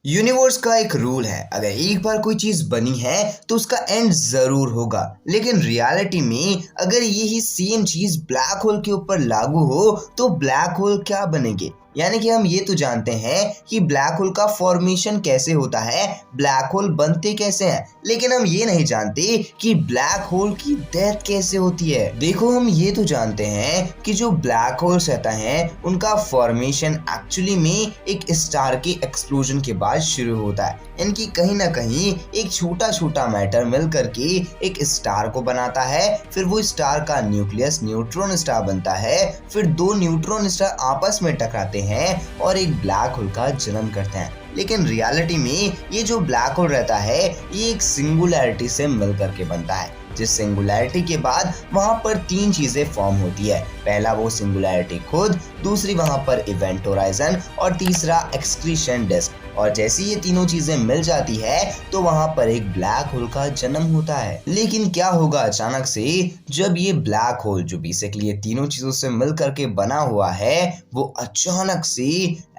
Universe का एक rule है, अगर एक बार कोई चीज बनी है तो उसका एंड जरूर होगा। लेकिन रियलिटी में अगर यही सेम चीज ब्लैक होल के ऊपर लागू हो तो ब्लैक होल क्या बनेंगे। यानी कि हम ये तो जानते हैं कि ब्लैक होल का फॉर्मेशन कैसे होता है, ब्लैक होल बनते कैसे हैं, लेकिन हम ये नहीं जानते कि ब्लैक होल की डेथ कैसे होती है। देखो, हम ये तो जानते हैं कि जो ब्लैक होल्स रहता है उनका फॉर्मेशन एक्चुअली में एक स्टार के एक्सप्लोजन के बाद शुरू होता है। इनकी कहीं ना कहीं एक छोटा छोटा मैटर मिल करके एक स्टार को बनाता है, फिर वो स्टार का न्यूक्लियस न्यूट्रॉन स्टार बनता है, फिर दो न्यूट्रॉन स्टार आपस में टकराते हैं और एक ब्लैक होल का जन्म करते हैं। लेकिन रियलिटी में ये जो ब्लैक होल रहता है ये एक सिंगुलैरिटी से मिल करके बनता है, जिस सिंगुलैरिटी के बाद वहां पर तीन चीजें फॉर्म होती है। पहला वो सिंगुलैरिटी खुद, दूसरी वहां पर इवेंट होराइजन और तीसरा एक्सक्रीशन डिस्क। और जैसे ये तीनों चीजें मिल जाती है तो वहां पर एक ब्लैक होल का जन्म होता है। लेकिन क्या होगा अचानक से जब ये ब्लैक होल जो बेसिकली ये तीनों चीजों से मिल करके बना हुआ है वो अचानक से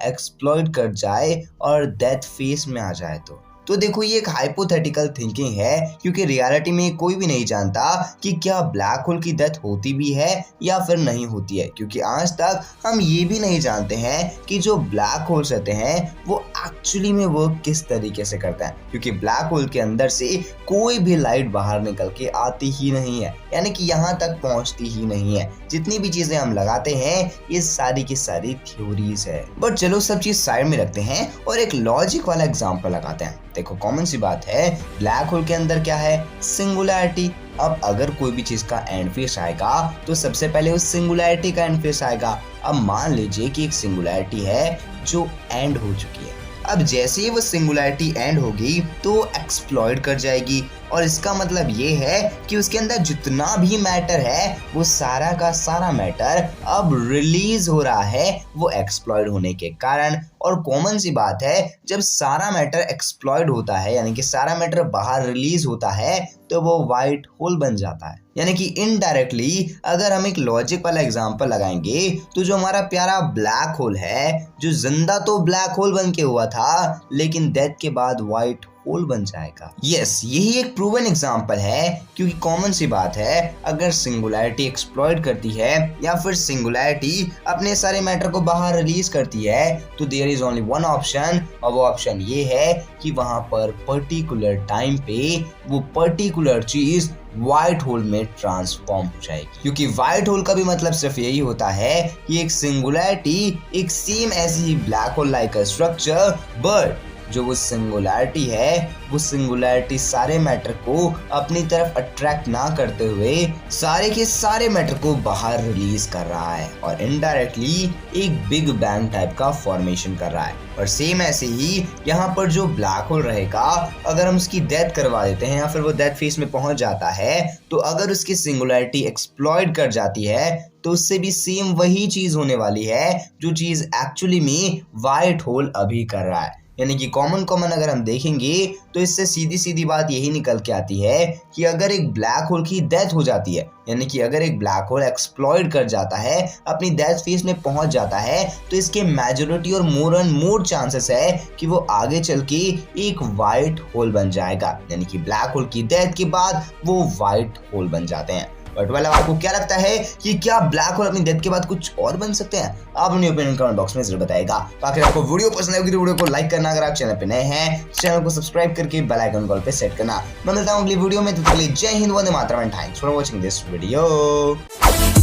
एक्सप्लॉइट कर जाए और डेथ फेज में आ जाए तो देखो, ये एक हाइपोथेटिकल थिंकिंग है, क्योंकि रियलिटी में कोई भी नहीं जानता कि क्या ब्लैक होल की डेथ होती भी है या फिर नहीं होती है, क्योंकि आज तक हम ये भी नहीं जानते हैं कि जो ब्लैक होल्स रहते हैं वो एक्चुअली में वर्क किस तरीके से करता है, क्योंकि ब्लैक होल के अंदर से कोई भी लाइट बाहर निकल के आती ही नहीं है, यानी कि यहाँ तक पहुँचती ही नहीं है। जितनी भी चीजें हम लगाते हैं ये सारी की सारी थ्योरीज है। बट चलो सब चीज साइड में रखते हैं और एक लॉजिक वाला एग्जाम्पल लगाते हैं। देखो, कॉमन सी बात है, ब्लैक होल के अंदर क्या है, सिंगुलैरिटी। अब अगर कोई भी चीज का एंड फेस आएगा तो सबसे पहले उस सिंगुलैरिटी का एंड फेस आएगा। अब मान लीजिए कि एक सिंगुलैरिटी है जो एंड हो चुकी है। अब जैसे ही वो सिंगुलैरिटी एंड होगी तो एक्सप्लॉइट कर जाएगी, और इसका मतलब ये है कि उसके अंदर जितना भी मैटर है वो सारा का सारा मैटर अब रिलीज हो रहा है वो एक्सप्लॉइट होने के कारण। और कॉमन सी बात है, जब सारा मैटर एक्सप्लॉइट होता है यानी कि सारा मैटर बाहर रिलीज होता है तो वो व्हाइट होल बन जाता है। यानी कि इनडायरेक्टली अगर हम एक लॉजिक वाला एग्जांपल लगाएंगे तो जो हमारा प्यारा ब्लैक होल है, जो जिंदा तो ब्लैक होल बन के हुआ था लेकिन डेथ के बाद व्हाइट होल बन जाएगा। यस, यही एक प्रूवन एग्जांपल है, क्योंकि कॉमन सी बात है, अगर सिंगुलैरिटी एक्सप्लॉइट करती है या फिर सिंगुलैरिटी अपने सारे मैटर को बाहर रिलीज करती है तो there is only one option, और वो ऑप्शन ये है कि वहां पर पर्टिकुलर टाइम पे वो पर्टिकुलर चीज व्हाइट होल में ट्रांसफॉर्म हो जाएगी। क्योंकि व्हाइट होल का भी मतलब सिर्फ यही होता है कि एक सिंगुलैरिटी एक सेम ऐसी ही black hole like structure, but जो वो सिंगुलैरिटी है वो सिंगुलैरिटी सारे मैटर को अपनी तरफ अट्रैक्ट ना करते हुए सारे के सारे मैटर को बाहर रिलीज कर रहा है और इनडायरेक्टली एक बिग बैंग टाइप का फॉर्मेशन कर रहा है। और सेम ऐसे ही यहाँ पर जो ब्लैक होल रहेगा, अगर हम उसकी डेथ करवा देते हैं या फिर वो डेथ फेज में पहुंच जाता है तो अगर उसकी सिंगुलैरिटी एक्सप्लॉइट कर जाती है तो उससे भी सेम वही चीज होने वाली है जो चीज एक्चुअली में व्हाइट होल अभी कर रहा है। यानी कि कॉमन अगर हम देखेंगे तो इससे सीधी सीधी बात यही निकल के आती है कि अगर एक ब्लैक होल की डेथ हो जाती है, यानी कि अगर एक ब्लैक होल एक्सप्लॉइट कर जाता है, अपनी डेथ फेज में पहुंच जाता है, तो इसके मेजॉरिटी और मोर एंड मोर चांसेस है कि वो आगे चल के एक व्हाइट होल बन जाएगा। यानी कि ब्लैक होल की डेथ के बाद वो व्हाइट होल बन जाते हैं। बट वाला आपको क्या लगता है कि क्या ब्लैक होल अपनी डेथ के बाद कुछ और बन सकते हैं? आप अपनी ओपिनियन कमेंट बॉक्स में जरूर बताएगा। बाकी आपको वीडियो पसंद आएगी तो वीडियो को लाइक करना, अगर आप चैनल पे नए हैं चैनल को सब्सक्राइब करके बेल आइकन कॉल पे सेट करना। मैं मिलता हूं अगली वीडियो में, तो जय हिंद, वंदे मातरम and thanks for watching this video.